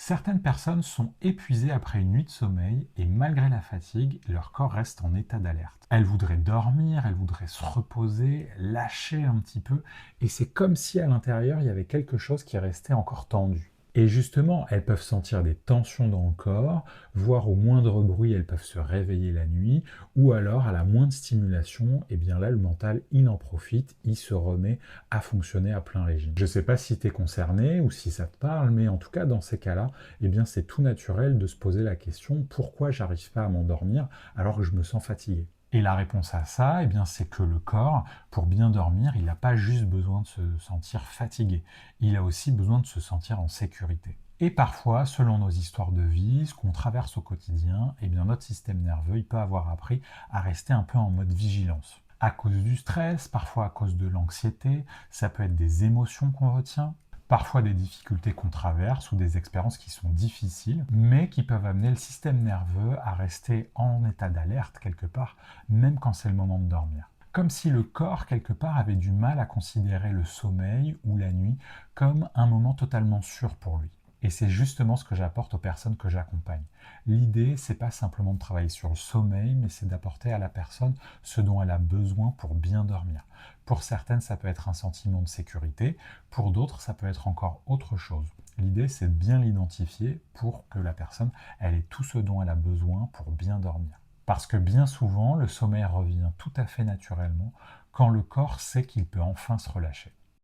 Certaines personnes sont épuisées après une nuit de sommeil et malgré la fatigue, leur corps reste en état d'alerte. Elles voudraient dormir, elles voudraient se reposer, lâcher un petit peu, et c'est comme si à l'intérieur il y avait quelque chose qui restait encore tendu. Et justement, elles peuvent sentir des tensions dans le corps, voire au moindre bruit, elles peuvent se réveiller la nuit, ou alors à la moindre stimulation, et bien là le mental il en profite, il se remet à fonctionner à plein régime. Je ne sais pas si tu es concerné ou si ça te parle, mais en tout cas dans ces cas-là, eh bien c'est tout naturel de se poser la question pourquoi j'arrive pas à m'endormir alors que je me sens fatigué. Et la réponse à ça, eh bien, c'est que le corps, pour bien dormir, il n'a pas juste besoin de se sentir fatigué, il a aussi besoin de se sentir en sécurité. Et parfois, selon nos histoires de vie, ce qu'on traverse au quotidien, eh bien, notre système nerveux il peut avoir appris à rester un peu en mode vigilance. À cause du stress, parfois à cause de l'anxiété, ça peut être des émotions qu'on retient, parfois des difficultés qu'on traverse ou des expériences qui sont difficiles, mais qui peuvent amener le système nerveux à rester en état d'alerte quelque part, même quand c'est le moment de dormir. Comme si le corps, quelque part, avait du mal à considérer le sommeil ou la nuit comme un moment totalement sûr pour lui. Et c'est justement ce que j'apporte aux personnes que j'accompagne. L'idée, c'est pas simplement de travailler sur le sommeil, mais c'est d'apporter à la personne ce dont elle a besoin pour bien dormir. Pour certaines, ça peut être un sentiment de sécurité, pour d'autres, ça peut être encore autre chose. L'idée, c'est de bien l'identifier pour que la personne, elle ait tout ce dont elle a besoin pour bien dormir. Parce que bien souvent, le sommeil revient tout à fait naturellement quand le corps sait qu'il peut enfin se relâcher.